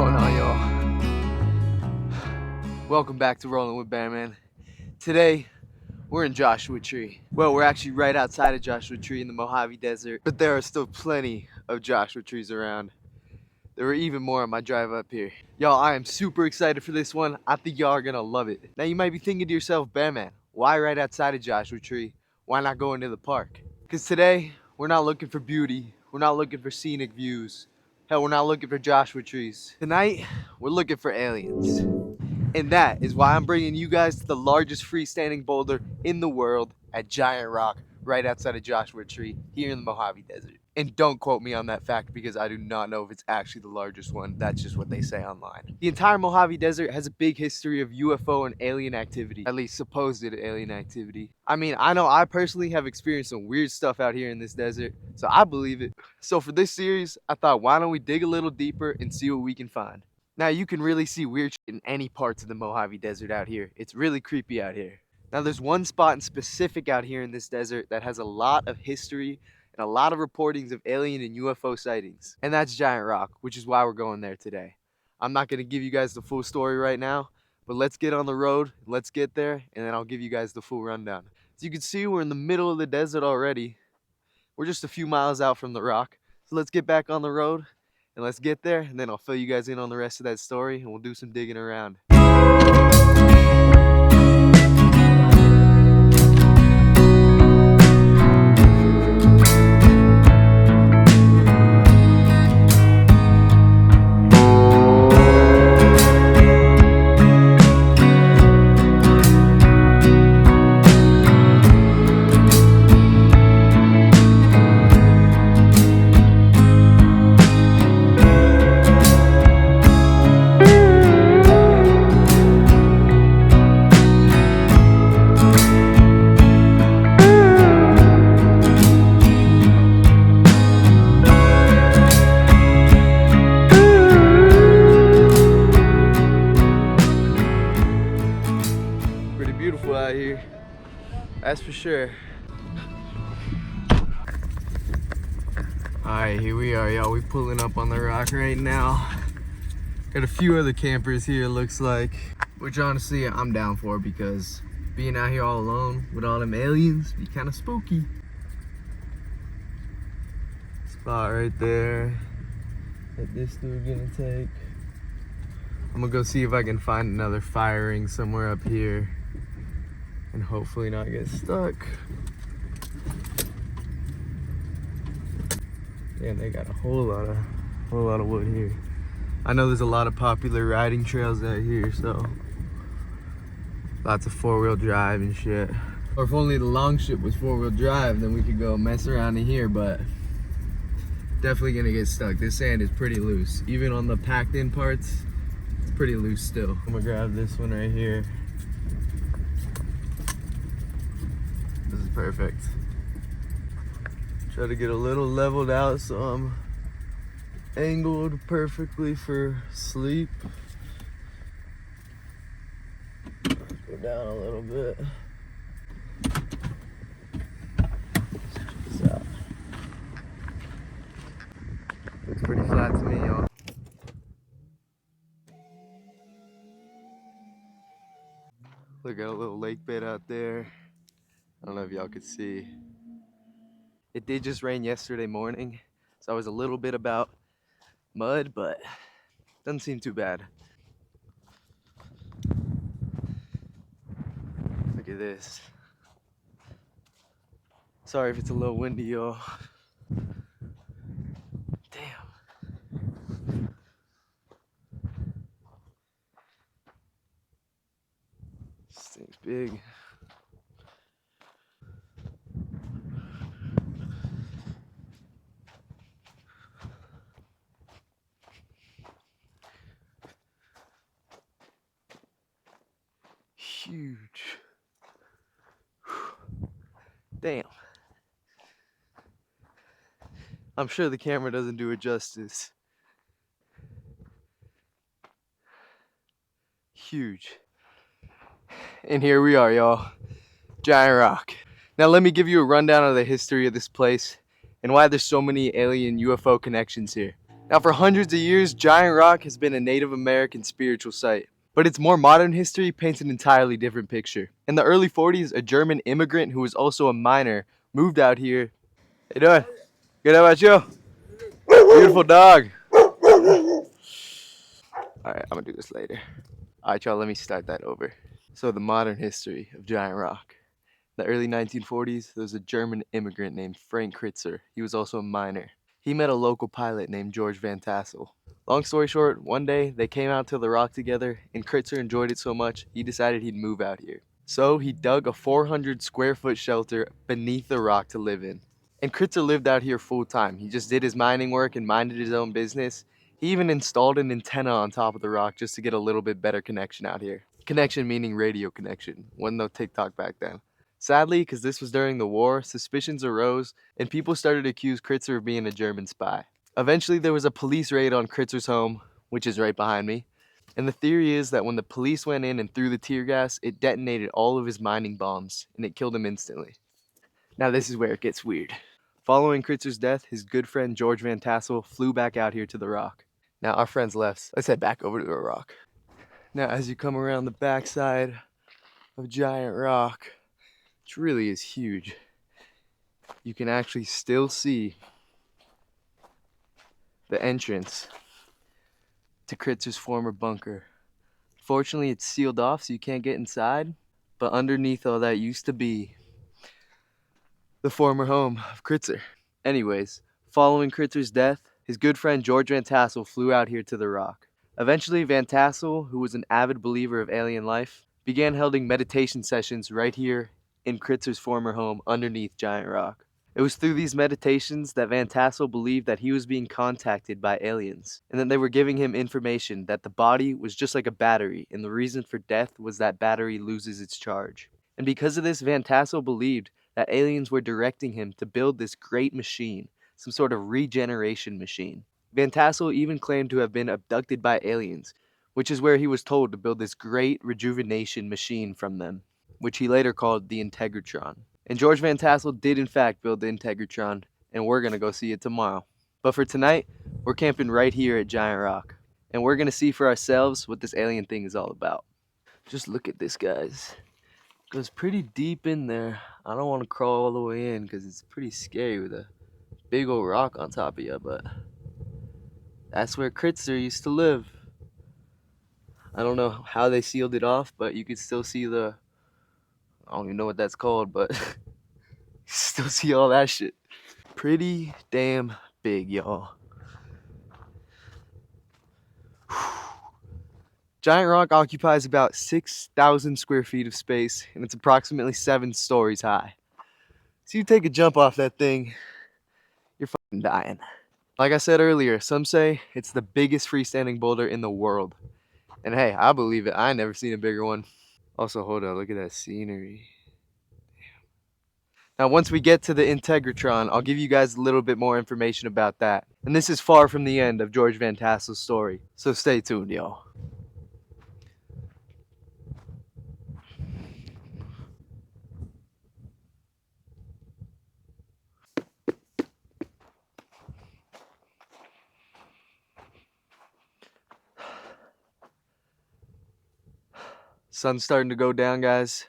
going on, y'all? Welcome back to Rolling with Bearman. Today, we're in Joshua Tree. Well, we're actually right outside of Joshua Tree in the Mojave Desert, but there are still plenty of Joshua trees around. There were even more on my drive up here. Y'all, I am super excited for this one. I think y'all are gonna love it. Now, you might be thinking to yourself, Bearman, why right outside of Joshua Tree? Why not go into the park? Because today, we're not looking for beauty. We're not looking for scenic views. Hell, we're not looking for Joshua trees. Tonight, we're looking for aliens. And that is why I'm bringing you guys to the largest freestanding boulder in the world at Giant Rock, right outside of Joshua Tree, here in the Mojave Desert. And don't quote me on that fact because I do not know if it's actually the largest one. That's just what they say online. The entire Mojave Desert has a big history of UFO and alien activity, at least supposed alien activity. I mean, I know I personally have experienced some weird stuff out here in this desert, so I believe it. So for this series, I thought, why don't we dig a little deeper and see what we can find. Now, you can really see weird shit in any parts of the Mojave Desert out here. It's really creepy out here. Now, there's one spot in specific out here in this desert that has a lot of history and a lot of reportings of alien and UFO sightings. And that's Giant Rock, which is why we're going there today. I'm not going to give you guys the full story right now, but let's get on the road, let's get there, and then I'll give you guys the full rundown. As you can see, we're in the middle of the desert already. We're just a few miles out from the rock. So let's get back on the road and let's get there, and then I'll fill you guys in on the rest of that story and we'll do some digging around. Beautiful out here, that's for sure. Alright, here we are, y'all. We pulling up on the rock right now. Got a few other campers here, looks like, which honestly I'm down for, because being out here all alone with all them aliens be kind of spooky. Spot right there that this dude gonna take. I'm gonna go see if I can find another fire ring somewhere up here and hopefully not get stuck. Yeah, they got a whole lot of wood here. I know there's a lot of popular riding trails out here, so lots of four-wheel drive and shit. Or if only the long ship was four-wheel drive, then we could go mess around in here, but definitely gonna get stuck. This sand is pretty loose. Even on the packed in parts, it's pretty loose still. I'm gonna grab this one right here. This is perfect. Try to get a little leveled out so I'm angled perfectly for sleep. Go down a little bit. Check this out. Looks pretty flat to me, y'all. Look at a little lake bed out there. I don't know if y'all could see. It did just rain yesterday morning, so I was a little bit about mud, but doesn't seem too bad. Look at this. Sorry if it's a little windy, y'all. Damn. This thing's big. Huge. Damn. I'm sure the camera doesn't do it justice. Huge. And here we are, y'all. Giant Rock. Now let me give you a rundown of the history of this place and why there's so many alien UFO connections here. Now, for hundreds of years, Giant Rock has been a Native American spiritual site. But its more modern history paints an entirely different picture. In the early 40s, a German immigrant who was also a miner moved out here. How you doing? Good, how about you? Beautiful dog. Alright, I'm gonna do this later. Alright, y'all, let me start that over. So, the modern history of Giant Rock. In the early 1940s, there was a German immigrant named Frank Critzer. He was also a miner. He met a local pilot named George Van Tassel. Long story short, one day they came out to the rock together, and Critzer enjoyed it so much he decided he'd move out here. So he dug a 400 square foot shelter beneath the rock to live in. And Critzer lived out here full time. He just did his mining work and minded his own business. He even installed an antenna on top of the rock just to get a little bit better connection out here. Connection meaning radio connection. Wasn't no TikTok back then. Sadly, because this was during the war, suspicions arose and people started to accuse Critzer of being a German spy. Eventually, there was a police raid on Critzer's home, which is right behind me. And the theory is that when the police went in and threw the tear gas, it detonated all of his mining bombs and it killed him instantly. Now this is where it gets weird. Following Critzer's death, his good friend George Van Tassel flew back out here to the rock. Now our friends left. Let's head back over to the rock. Now as you come around the backside of Giant Rock, which really is huge, you can actually still see the entrance to Critzer's former bunker. Fortunately, it's sealed off so you can't get inside, but underneath all that used to be the former home of Critzer. Anyways, following Critzer's death, his good friend George Van Tassel flew out here to the rock. Eventually, Van Tassel, who was an avid believer of alien life, began holding meditation sessions right here in Critzer's former home underneath Giant Rock. It was through these meditations that Van Tassel believed that he was being contacted by aliens, and that they were giving him information that the body was just like a battery, and the reason for death was that battery loses its charge. And because of this, Van Tassel believed that aliens were directing him to build this great machine, some sort of regeneration machine. Van Tassel even claimed to have been abducted by aliens, which is where he was told to build this great rejuvenation machine from them, which he later called the Integratron. And George Van Tassel did in fact build the Integratron, and we're going to go see it tomorrow. But for tonight, we're camping right here at Giant Rock, and we're going to see for ourselves what this alien thing is all about. Just look at this, guys. It goes pretty deep in there. I don't want to crawl all the way in because it's pretty scary with a big old rock on top of you, but that's where Critzer used to live. I don't know how they sealed it off, but you could still see the, I don't even know what that's called, but still see all that shit. Pretty damn big, y'all. Giant Rock occupies about 6,000 square feet of space, and it's approximately 7 stories high. So you take a jump off that thing, you're fucking dying. Like I said earlier, some say it's the biggest freestanding boulder in the world. And hey, I believe it. I ain't never seen a bigger one. Also, hold on, look at that scenery. Now, once we get to the Integratron, I'll give you guys a little bit more information about that. And this is far from the end of George Van Tassel's story, so stay tuned, y'all. Sun's starting to go down, guys.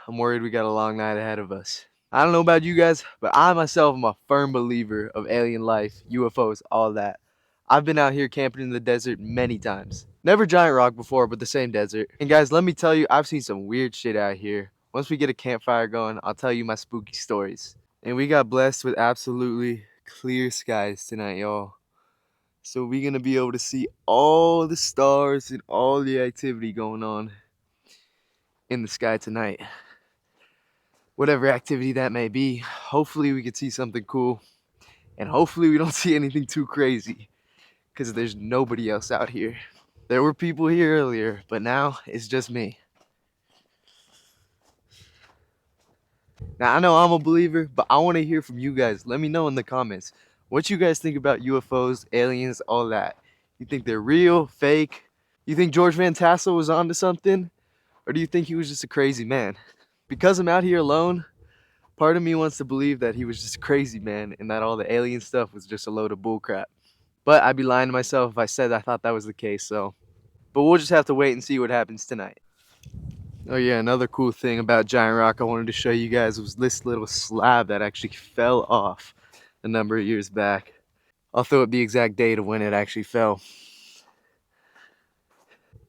I'm worried we got a long night ahead of us. I don't know about you guys, but I myself am a firm believer of alien life, UFOs, all that. I've been out here camping in the desert many times. Never Giant Rock before, but the same desert. And guys, let me tell you, I've seen some weird shit out here. Once we get a campfire going, I'll tell you my spooky stories. And we got blessed with absolutely clear skies tonight, y'all. So we're going to be able to see all the stars and all the activity going on in the sky tonight. Whatever activity that may be, hopefully we can see something cool. And hopefully we don't see anything too crazy, because there's nobody else out here. There were people here earlier, but now it's just me. Now, I know I'm a believer, but I want to hear from you guys. Let me know in the comments what you guys think about UFOs, aliens, all that. You think they're real, fake? You think George Van Tassel was onto something? Or do you think he was just a crazy man? Because I'm out here alone, Part of me wants to believe that he was just crazy, man, and that all the alien stuff was just a load of bullcrap. But I'd be lying to myself if I said I thought that was the case, so. But we'll just have to wait and see what happens tonight. Oh yeah, another cool thing about Giant Rock I wanted to show you guys was this little slab that actually fell off a number of years back. I'll throw up the exact date of when it actually fell.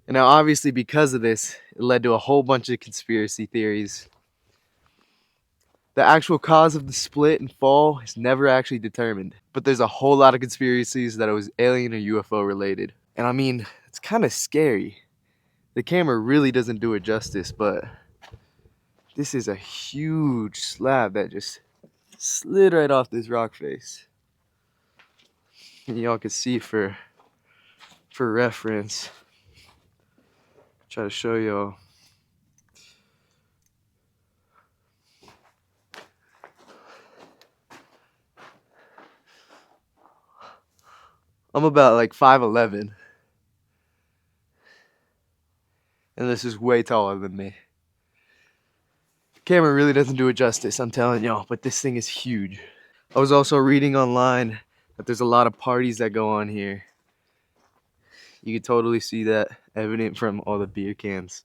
And now obviously because of this, it led to a whole bunch of conspiracy theories. The actual cause of the split and fall is never actually determined, but there's a whole lot of conspiracies that it was alien or UFO related. And I mean, it's kind of scary. The camera really doesn't do it justice, but this is a huge slab that just slid right off this rock face. And y'all can see for reference. Try to show y'all. I'm about like 5'11", and this is way taller than me. The camera really doesn't do it justice, I'm telling y'all, but this thing is huge. I was also reading online that there's a lot of parties that go on here. You can totally see that evident from all the beer cans.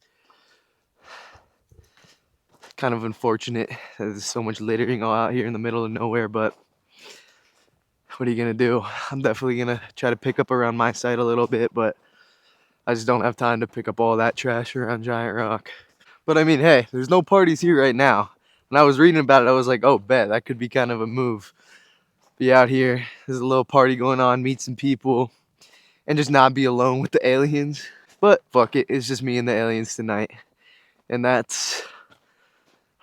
Kind of unfortunate that there's so much littering all out here in the middle of nowhere, but what are you gonna do? I'm definitely gonna try to pick up around my site a little bit, but I just don't have time to pick up all that trash around Giant Rock. But I mean, hey, there's no parties here right now. When I was reading about it, I was like, oh, bet, that could be kind of a move. Be out here, there's a little party going on, meet some people, and just not be alone with the aliens. But fuck it, it's just me and the aliens tonight. And that's,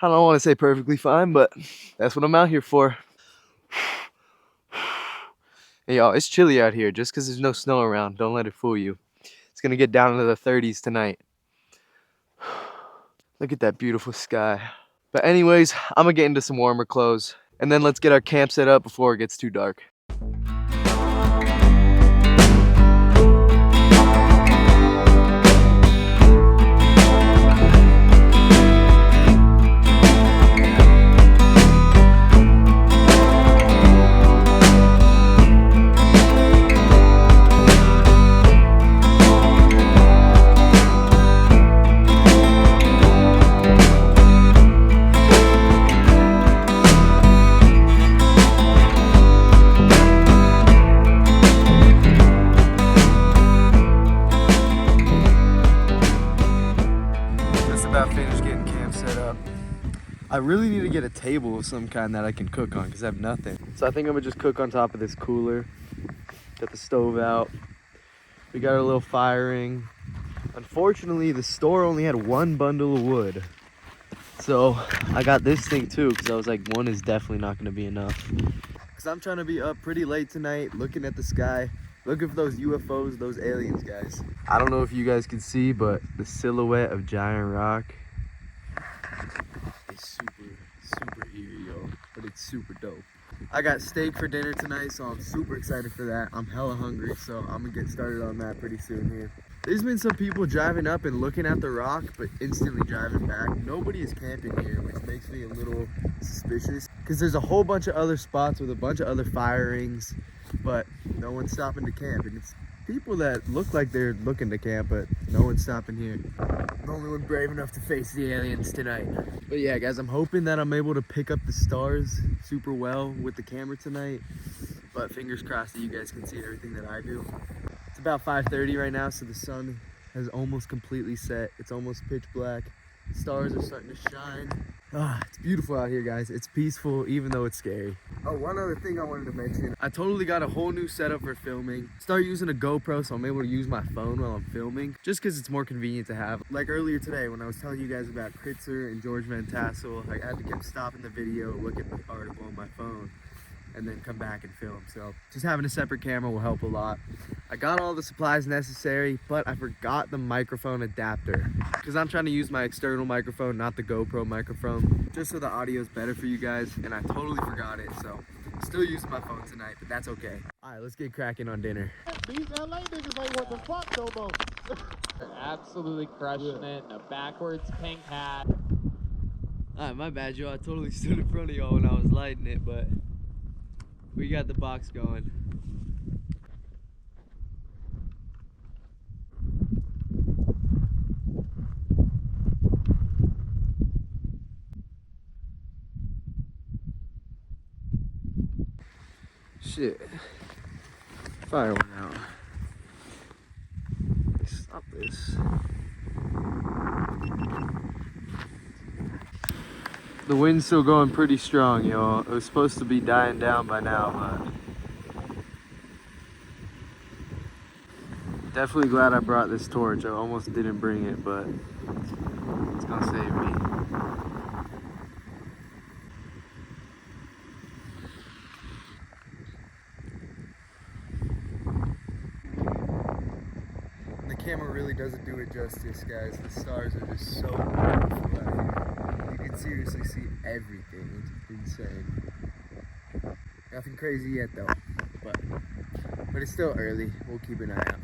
I don't want to say perfectly fine, but that's what I'm out here for. Hey y'all, it's chilly out here. Just because there's no snow around, don't let it fool you. It's gonna get down into the 30s tonight. Look at that beautiful sky. But anyways, I'm gonna get into some warmer clothes, and then let's get our camp set up before it gets too dark. I really need to get a table of some kind that I can cook on because I have nothing. So I think I'm gonna just cook on top of this cooler. Got the stove out. We got our little fire ring. Unfortunately, the store only had one bundle of wood. So I got this thing too because I was like, one is definitely not gonna be enough. Because I'm trying to be up pretty late tonight looking at the sky. Looking for those UFOs, those aliens, guys. I don't know if you guys can see, but the silhouette of Giant Rock is super eerie, yo, but it's super dope. I got steak for dinner tonight, so I'm super excited for that. I'm hella hungry, so I'm gonna get started on that pretty soon here. There's been some people driving up and looking at the rock, but instantly driving back. Nobody is camping here, which makes me a little suspicious, because there's a whole bunch of other spots with a bunch of other fire rings, but no one's stopping to camp. And it's people that look like they're looking to camp, but no one's stopping here. I'm the only one brave enough to face the aliens tonight. But yeah, guys, I'm hoping that I'm able to pick up the stars super well with the camera tonight. But fingers crossed that you guys can see everything that I do. It's about 5:30 right now, so the sun has almost completely set. It's almost pitch black. Stars are starting to shine. Ah, it's beautiful out here, guys. It's peaceful, even though it's scary. Oh, one other thing I wanted to mention. I totally got a whole new setup for filming. Start using a GoPro, so I'm able to use my phone while I'm filming, just because it's more convenient to have. Like earlier today, when I was telling you guys about Critzer and George Van Tassel, I had to keep stopping the video, look at the article on my phone, and then come back and film. So just having a separate camera will help a lot. I got all the supplies necessary, but I forgot the microphone adapter because I'm trying to use my external microphone, not the GoPro microphone, just so the audio is better for you guys, and I totally forgot it. So still using my phone tonight, but that's okay. All right, let's get cracking on dinner. These LA niggas ain't what the fuck no more. They're absolutely crushing it. A backwards pink hat. Alright, my bad, Joe. I totally stood in front of y'all when I was lighting it, but we got the box going. Shit. Fire went out. Stop this. The wind's still going pretty strong, y'all. It was supposed to be dying down by now, but definitely glad I brought this torch. I almost didn't bring it, but it's gonna save me. The camera really doesn't do it justice, guys. The stars are just so beautiful out here. You can seriously see everything. It's insane. Nothing crazy yet though, but it's still early. We'll keep an eye out.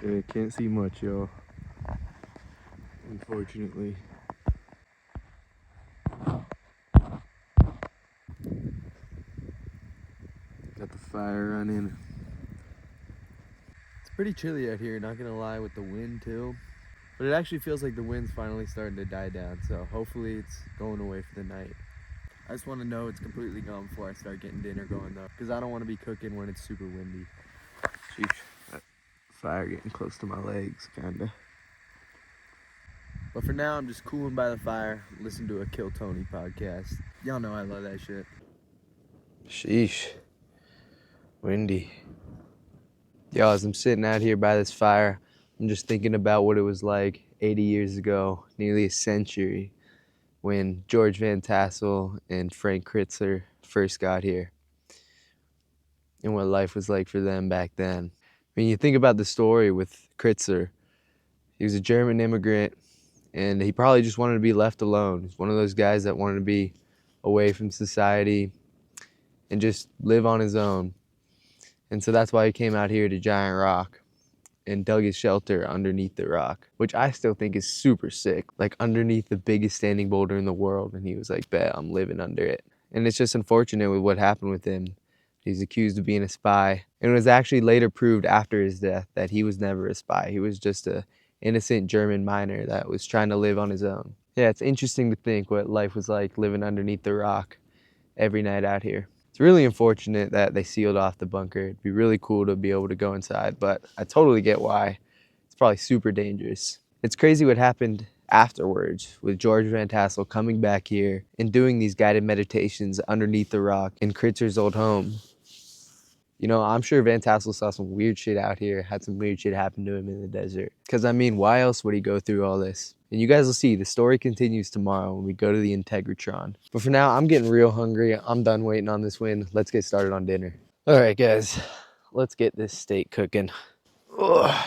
Yeah, can't see much, y'all. Unfortunately. Got the fire running. It's pretty chilly out here, not gonna lie, with the wind too. But it actually feels like the wind's finally starting to die down, so hopefully it's going away for the night. I just want to know it's completely gone before I start getting dinner going though, because I don't want to be cooking when it's super windy. Sheesh, that fire getting close to my legs, kinda. But for now, I'm just cooling by the fire, listening to a Kill Tony podcast. Y'all know I love that shit. Sheesh. Windy. Y'all, as I'm sitting out here by this fire, I'm just thinking about what it was like 80 years ago, nearly a century, when George Van Tassel and Frank Critzer first got here, and what life was like for them back then. I mean, you think about the story with Critzer. He was a German immigrant, and he probably just wanted to be left alone. He's one of those guys that wanted to be away from society and just live on his own. And so that's why he came out here to Giant Rock and dug his shelter underneath the rock, which I still think is super sick. Like underneath the biggest standing boulder in the world, and he was like, bet, I'm living under it. And it's just unfortunate with what happened with him. He's accused of being a spy, and it was actually later proved after his death that he was never a spy. He was just a innocent German miner that was trying to live on his own. Yeah, it's interesting to think what life was like living underneath the rock every night out here. It's really unfortunate that they sealed off the bunker. It'd be really cool to be able to go inside, but I totally get why. It's probably super dangerous. It's crazy what happened afterwards with George Van Tassel coming back here and doing these guided meditations underneath the rock in Critzer's old home. You know, I'm sure Van Tassel saw some weird shit out here, had some weird shit happen to him in the desert. Because, I mean, why else would he go through all this? And you guys will see, the story continues tomorrow when we go to the Integratron. But for now, I'm getting real hungry. I'm done waiting on this wind. Let's get started on dinner. All right, guys, let's get this steak cooking. Ugh.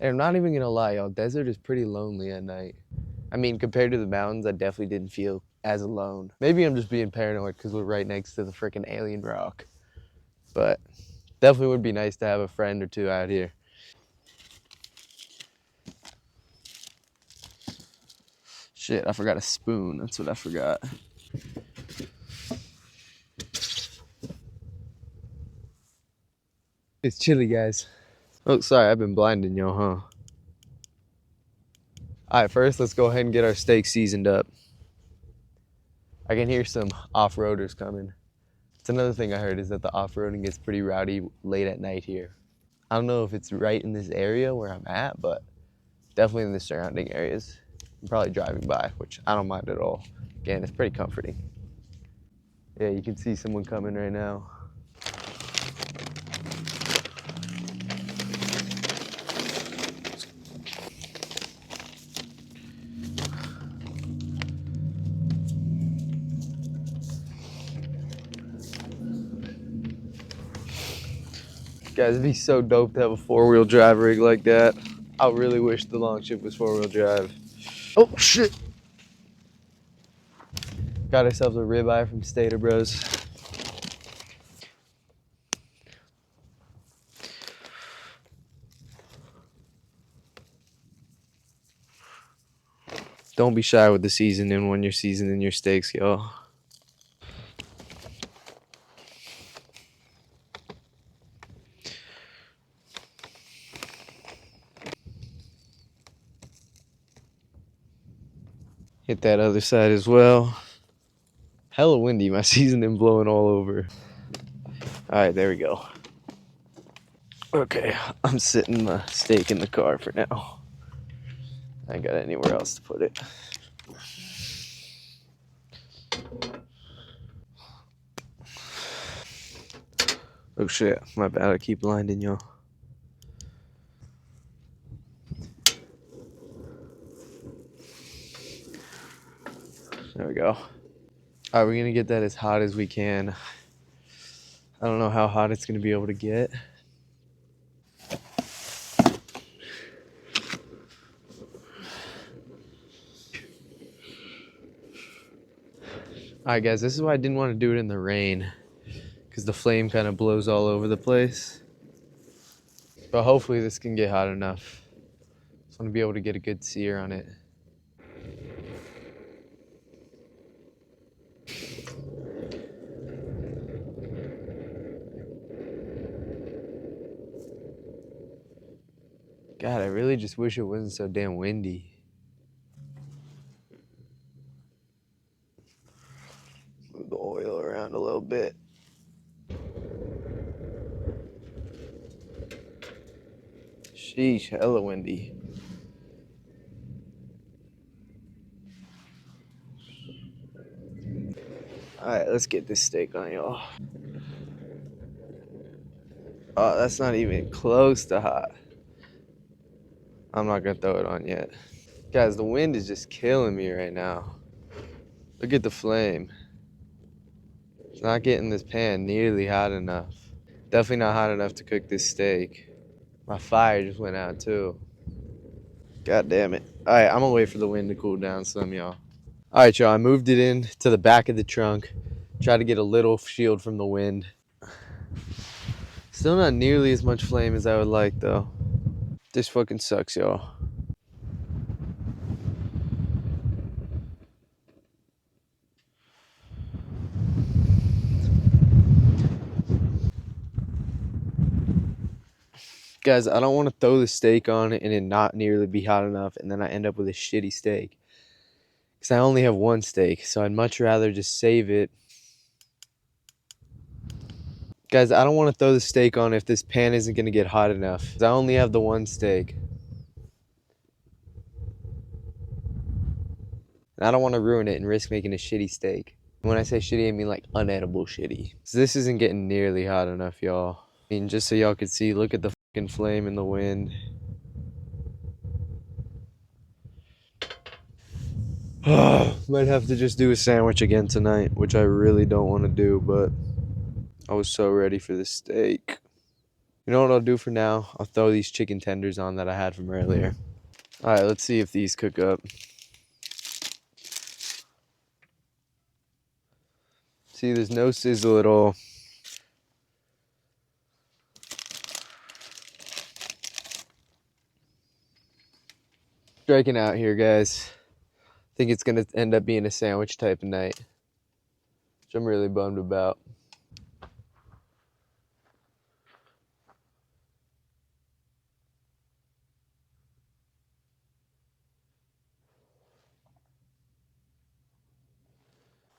And I'm not even gonna lie, y'all, desert is pretty lonely at night. I mean, compared to the mountains, I definitely didn't feel as alone. Maybe I'm just being paranoid because we're right next to the freaking alien rock. But definitely would be nice to have a friend or two out here. Shit, I forgot a spoon. That's what I forgot. It's chilly, guys. Oh, sorry, I've been blinding y'all, huh? All right, first let's go ahead and get our steak seasoned up. I can hear some off-roaders coming. It's another thing I heard is that the off-roading gets pretty rowdy late at night here. I don't know if it's right in this area where I'm at, but definitely in the surrounding areas. I'm probably driving by, which I don't mind at all. Again, it's pretty comforting. Yeah, you can see someone coming right now. Guys, it'd be so dope to have a four-wheel drive rig like that. I really wish the Longship was four-wheel drive. Oh, shit. Got ourselves a ribeye from Stater Bros. Don't be shy with the seasoning when you're seasoning your steaks, y'all. Hit that other side as well. Hella windy, my seasoning blowing all over. All right, there we go. Okay, I'm sitting my steak in the car for now. I ain't got anywhere else to put it. Oh shit, my bad, I keep blinding y'all. There we go. All right, we're gonna get that as hot as we can. I don't know how hot it's gonna be able to get. All right, guys, this is why I didn't want to do it in the rain, because the flame kind of blows all over the place. But hopefully this can get hot enough. Just want to be able to get a good sear on it. God, I really just wish it wasn't so damn windy. Move the oil around a little bit. Sheesh, hella windy. All right, let's get this steak on, y'all. Oh, that's not even close to hot. I'm not gonna throw it on yet. Guys, the wind is just killing me right now. Look at the flame. It's not getting this pan nearly hot enough. Definitely not hot enough to cook this steak. My fire just went out too. God damn it. All right, I'm gonna wait for the wind to cool down some, y'all. All right, y'all, I moved it in to the back of the trunk. Try to get a little shield from the wind. Still not nearly as much flame as I would like, though. This fucking sucks, y'all. Guys, I don't want to throw the steak on it and it not nearly be hot enough, and then I end up with a shitty steak. Because I only have one steak, so I'd much rather just save it. Guys, I don't want to throw the steak on if this pan isn't going to get hot enough. 'Cause I only have the one steak. And I don't want to ruin it and risk making a shitty steak. When I say shitty, I mean like unedible shitty. So this isn't getting nearly hot enough, y'all. I mean, just so y'all could see, look at the fucking flame in the wind. Might have to just do a sandwich again tonight, which I really don't want to do, but I was so ready for this steak. You know what I'll do for now? I'll throw these chicken tenders on that I had from earlier. All right, let's see if these cook up. See, there's no sizzle at all. Striking out here, guys. I think it's gonna end up being a sandwich type of night, which I'm really bummed about.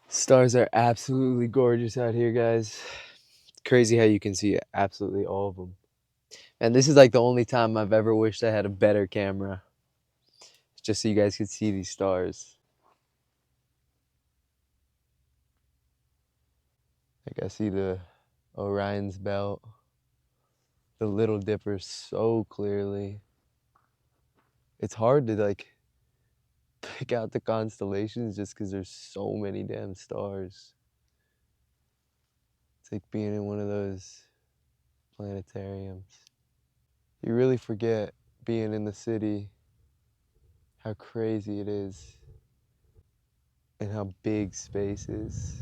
Stars are absolutely gorgeous out here, guys. It's crazy how you can see absolutely all of them. And this is like the only time I've ever wished I had a better camera, just so you guys could see these stars. Like I see the Orion's belt, the Little Dipper so clearly. It's hard to like pick out the constellations just because there's so many damn stars. It's like being in one of those planetariums. You really forget being in the city how crazy it is. and how big space is.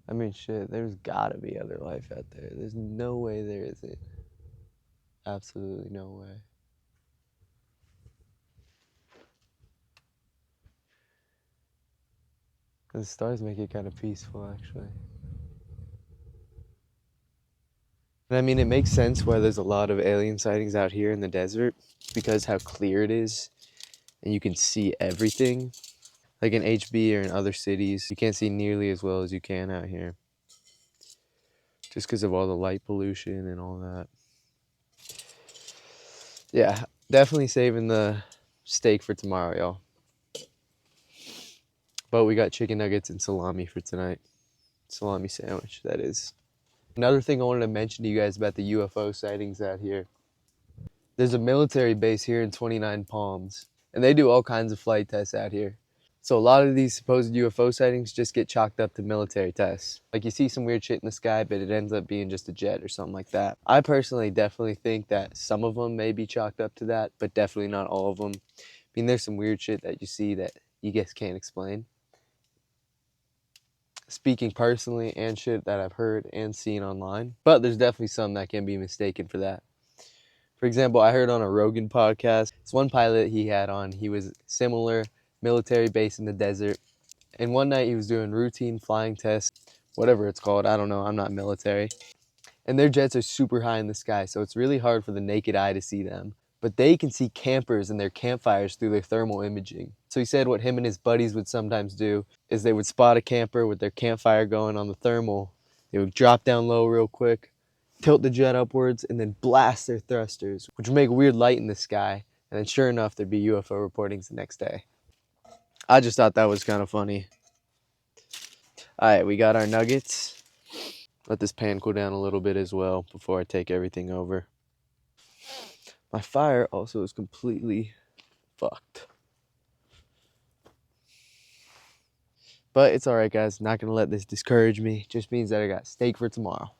I mean, shit, there's gotta be other life out there. There's no way there isn't. Absolutely no way. The stars make it kind of peaceful, actually. And I mean, it makes sense why there's a lot of alien sightings out here in the desert, because how clear it is, and you can see everything. Like in HB or in other cities, you can't see nearly as well as you can out here. Just because of all the light pollution and all that. Yeah, definitely saving the steak for tomorrow, y'all. But we got chicken nuggets and salami for tonight. Salami sandwich, that is. Another thing I wanted to mention to you guys about the UFO sightings out here. There's a military base here in 29 Palms, and they do all kinds of flight tests out here. So a lot of these supposed UFO sightings just get chalked up to military tests. Like you see some weird shit in the sky, but it ends up being just a jet or something like that. I personally definitely think that some of them may be chalked up to that, but definitely not all of them. I mean, there's some weird shit that you see that you guys can't explain. Speaking personally and shit that I've heard and seen online. But there's definitely some that can be mistaken for that. For example, I heard on a Rogan podcast, this one pilot he had on, he was similar, military base in the desert. And one night he was doing routine flying tests, whatever it's called, I don't know, I'm not military. And their jets are super high in the sky, so it's really hard for the naked eye to see them. But they can see campers and their campfires through their thermal imaging. So he said what him and his buddies would sometimes do is they would spot a camper with their campfire going on the thermal. They would drop down low real quick, tilt the jet upwards, and then blast their thrusters, which would make weird light in the sky. And then sure enough, there'd be UFO reportings the next day. I just thought that was kind of funny. All right, we got our nuggets. Let this pan cool down a little bit as well before I take everything over. My fire also is completely fucked. But it's alright, guys. Not gonna let this discourage me. Just means that I got steak for tomorrow.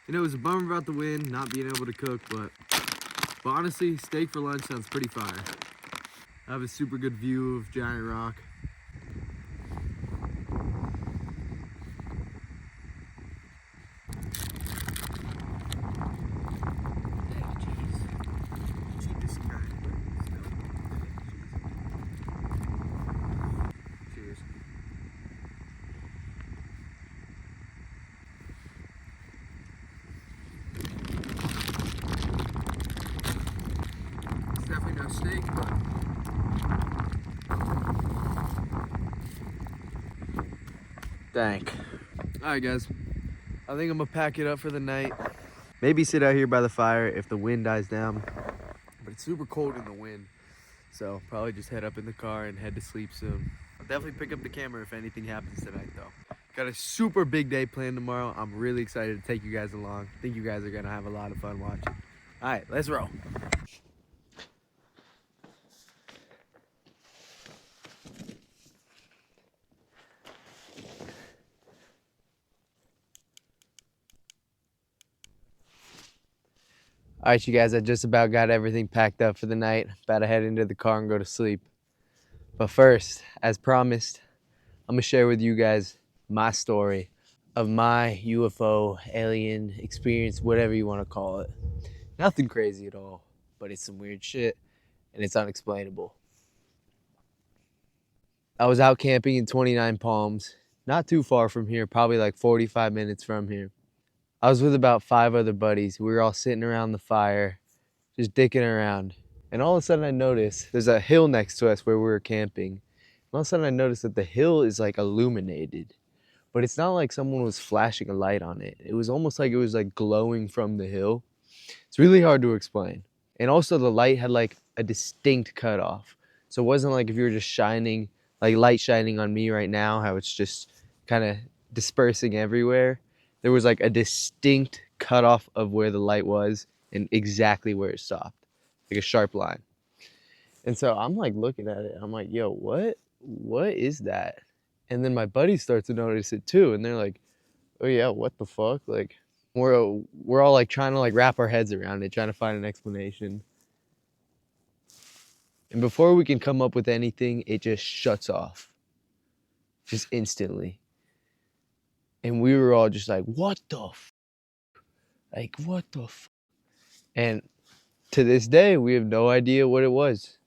You know, it was a bummer about the wind, not being able to cook, but honestly, steak for lunch sounds pretty fire. I have a super good view of Giant Rock. Cheers. It's definitely no steak, but dang. Alright guys, I think I'm gonna pack it up for the night. Maybe sit out here by the fire if the wind dies down. But it's super cold in the wind, so probably just head up in the car and head to sleep soon. I'll definitely pick up the camera if anything happens tonight though. Got a super big day planned tomorrow. I'm really excited to take you guys along. I think you guys are gonna have a lot of fun watching. Alright, let's roll. All right, you guys, I just about got everything packed up for the night. About to head into the car and go to sleep. But first, as promised, I'm gonna share with you guys my story of my UFO alien experience, whatever you want to call it. Nothing crazy at all, but it's some weird shit and it's unexplainable. I was out camping in 29 Palms, not too far from here, probably like 45 minutes from here. I was with about 5 other buddies. We were all sitting around the fire, just dicking around. And all of a sudden I noticed there's a hill next to us where we were camping. And all of a sudden I noticed that the hill is like illuminated. But it's not like someone was flashing a light on it. It was almost like it was like glowing from the hill. It's really hard to explain. And also the light had like a distinct cutoff. So it wasn't like if you were just shining, like light shining on me right now, how it's just kind of dispersing everywhere. There was like a distinct cutoff of where the light was and exactly where it stopped, like a sharp line. And so I'm like looking at it. I'm like, yo, what is that? And then my buddies start to notice it too. And they're like, oh yeah, what the fuck? Like, We're all like trying to like wrap our heads around it, trying to find an explanation. And before we can come up with anything, it just shuts off. Just instantly. And we were all just like, what the f? Like, what the f? And to this day, we have no idea what it was.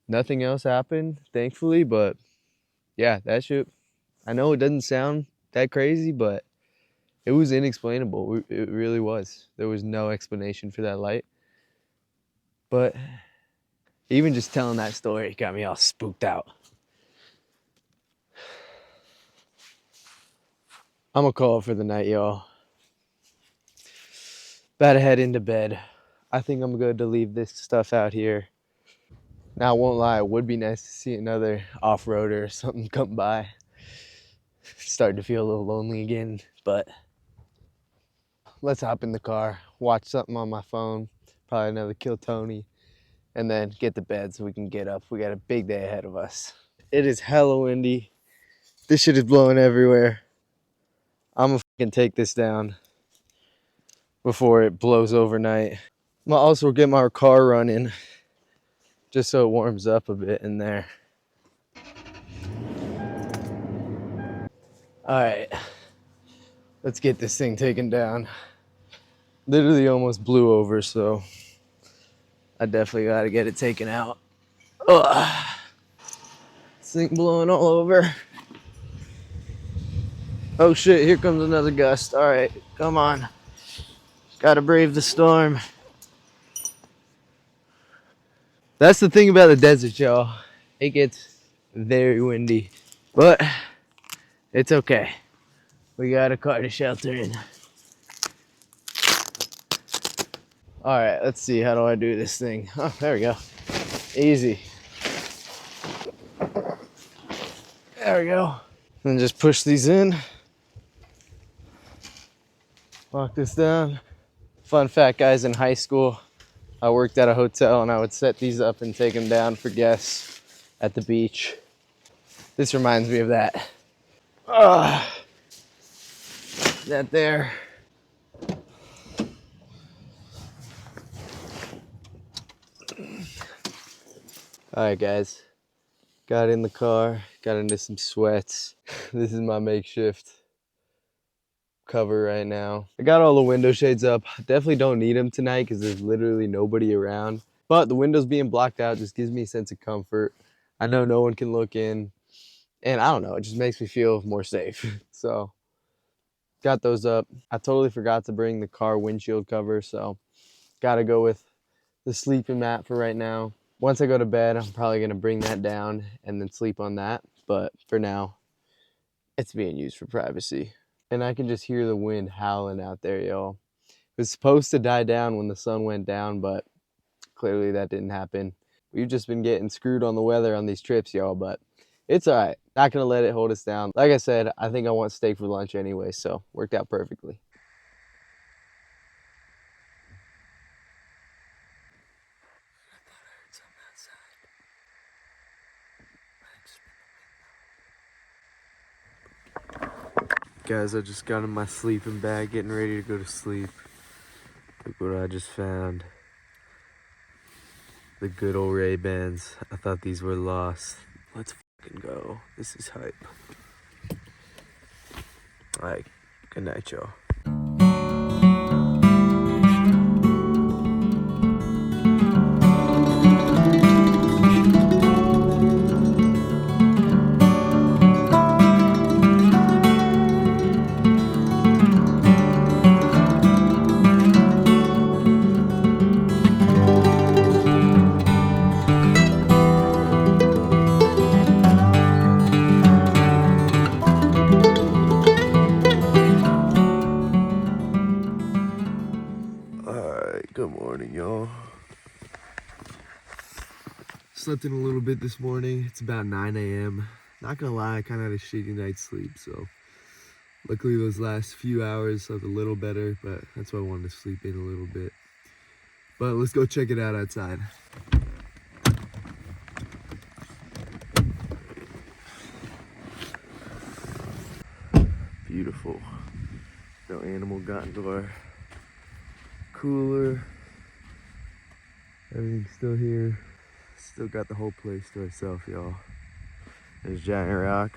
Nothing else happened, thankfully, but yeah, that shit, I know it doesn't sound that crazy, but it was inexplainable. It really was. There was no explanation for that light. But even just telling that story got me all spooked out. I'm gonna call it for the night, y'all. About to head into bed. I think I'm good to leave this stuff out here. Now, I won't lie, it would be nice to see another off-roader or something come by. Starting to feel a little lonely again, but let's hop in the car, watch something on my phone, probably another Kill Tony, and then get to bed so we can get up. We got a big day ahead of us. It is hella windy. This shit is blowing everywhere. I'm gonna fucking take this down before it blows overnight. I'm gonna also get my car running just so it warms up a bit in there. All right, let's get this thing taken down. Literally almost blew over, so I definitely gotta get it taken out. Ugh. This thing blowing all over. Oh shit, here comes another gust. All right, come on. Gotta brave the storm. That's the thing about the desert, y'all. It gets very windy, but it's okay. We got a car to shelter in. All right, let's see. How do I do this thing? Oh, there we go. Easy. There we go. And just push these in. Lock this down. Fun fact, guys, in high school, I worked at a hotel and I would set these up and take them down for guests at the beach. This reminds me of that. That there. All right, guys. Got in the car, got into some sweats. This is my makeshift cover right now. I got all the window shades up. Definitely don't need them tonight because there's literally nobody around. But the windows being blocked out just gives me a sense of comfort. I know no one can look in. And I don't know, it just makes me feel more safe. So, got those up. I totally forgot to bring the car windshield cover, so gotta go with the sleeping mat for right now. Once I go to bed, I'm probably gonna bring that down and then sleep on that. But for now, it's being used for privacy. And I can just hear the wind howling out there, y'all. It was supposed to die down when the sun went down, but clearly that didn't happen. We've just been getting screwed on the weather on these trips, y'all, but it's all right. Not gonna let it hold us down. Like I said, I think I want steak for lunch anyway, so worked out perfectly. Guys, I just got in my sleeping bag, getting ready to go to sleep. Look what I just found. The good old Ray-Bans. I thought these were lost. Let's fucking go. This is hype. All right, good night, y'all. Good morning, y'all. Slept in a little bit this morning. It's about 9 a.m. Not gonna lie, I kind of had a shitty night's sleep, so luckily those last few hours slept a little better, but that's why I wanted to sleep in a little bit. But let's go check it out outside. Beautiful. No animal got into our cooler. Everything's still here. Still got the whole place to ourselves, y'all. There's Giant Rock.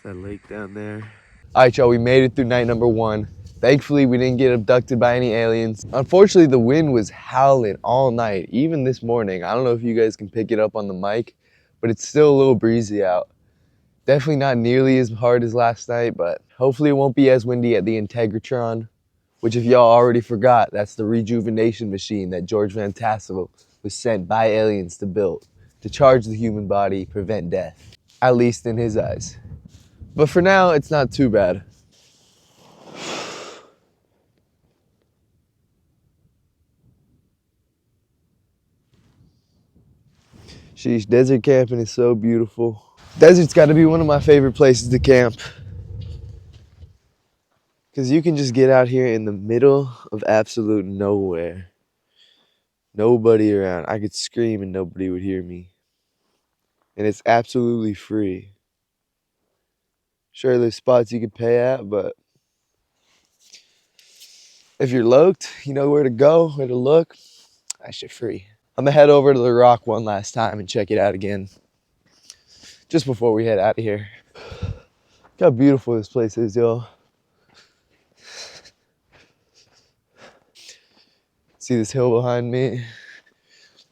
That lake down there. All right, y'all, we made it through night number 1. Thankfully, we didn't get abducted by any aliens. Unfortunately, the wind was howling all night, even this morning. I don't know if you guys can pick it up on the mic, but it's still a little breezy out. Definitely not nearly as hard as last night, but hopefully it won't be as windy at the Integratron, which if y'all already forgot, that's the rejuvenation machine that George Van Tassel was sent by aliens to build to charge the human body, prevent death, at least in his eyes. But for now, it's not too bad. Sheesh, desert camping is so beautiful. Desert's got to be one of my favorite places to camp. Because you can just get out here in the middle of absolute nowhere. Nobody around. I could scream and nobody would hear me. And it's absolutely free. Sure, there's spots you could pay at, but if you're loked, you know where to go, where to look. That shit free. I'm gonna head over to the rock one last time and check it out again. Just before we head out of here. Look how beautiful this place is, y'all. See this hill behind me?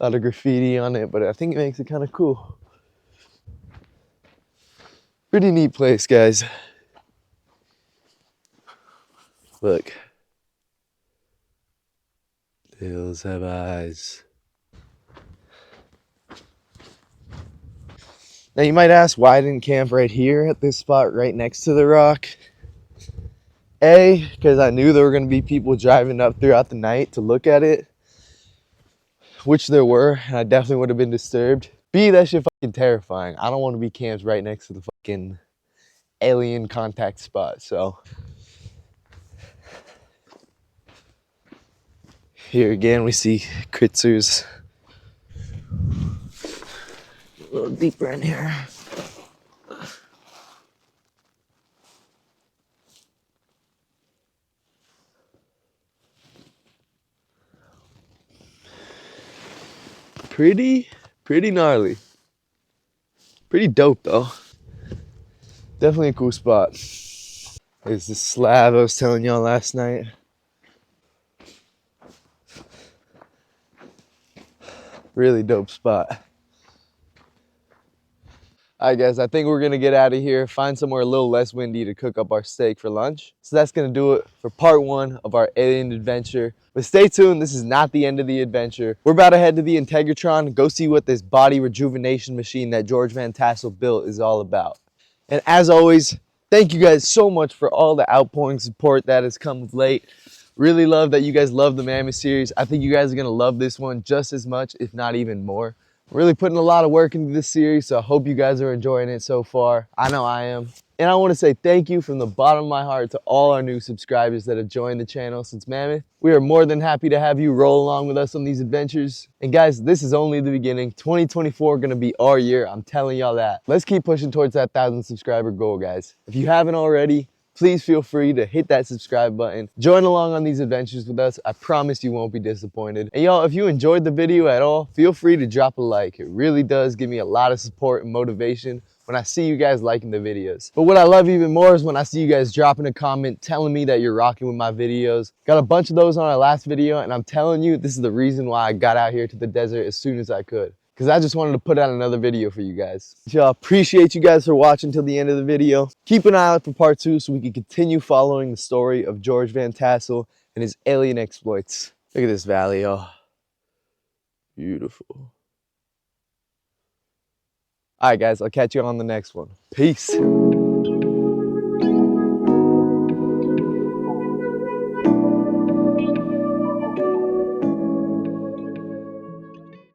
A lot of graffiti on it, but I think it makes it kind of cool. Pretty neat place, guys. Look. The hills have eyes. Now you might ask why I didn't camp right here at this spot right next to the rock. A, because I knew there were going to be people driving up throughout the night to look at it, which there were, and I definitely would have been disturbed. B, that shit fucking terrifying. I don't want to be camped right next to the fucking alien contact spot, so. Here again, we see Critzers. A little deeper in here. Pretty gnarly. Pretty dope though. Definitely a cool spot. There's this slab I was telling y'all last night. Really dope spot. Alright guys, I think we're gonna get out of here, find somewhere a little less windy to cook up our steak for lunch. So that's gonna do it for part 1 of our alien adventure. But stay tuned, this is not the end of the adventure. We're about to head to the Integratron and go see what this body rejuvenation machine that George Van Tassel built is all about. And as always, thank you guys so much for all the outpouring support that has come of late. Really love that you guys love the Mammoth series. I think you guys are gonna love this one just as much, if not even more. Really putting a lot of work into this series, so I hope you guys are enjoying it so far. I know I am. And I want to say thank you from the bottom of my heart to all our new subscribers that have joined the channel since Mammoth. We are more than happy to have you roll along with us on these adventures. And guys, this is only the beginning. 2024 gonna be our year, I'm telling y'all that. Let's keep pushing towards that 1,000 subscriber goal, guys. If you haven't already, please feel free to hit that subscribe button. Join along on these adventures with us. I promise you won't be disappointed. And y'all, if you enjoyed the video at all, feel free to drop a like. It really does give me a lot of support and motivation when I see you guys liking the videos. But what I love even more is when I see you guys dropping a comment telling me that you're rocking with my videos. Got a bunch of those on our last video, and I'm telling you, this is the reason why I got out here to the desert as soon as I could. Because I just wanted to put out another video for you guys. Y'all, appreciate you guys for watching till the end of the video. Keep an eye out for part 2 so we can continue following the story of George Van Tassel and his alien exploits. Look at this valley, y'all. Beautiful. All right, guys, I'll catch you on the next one. Peace.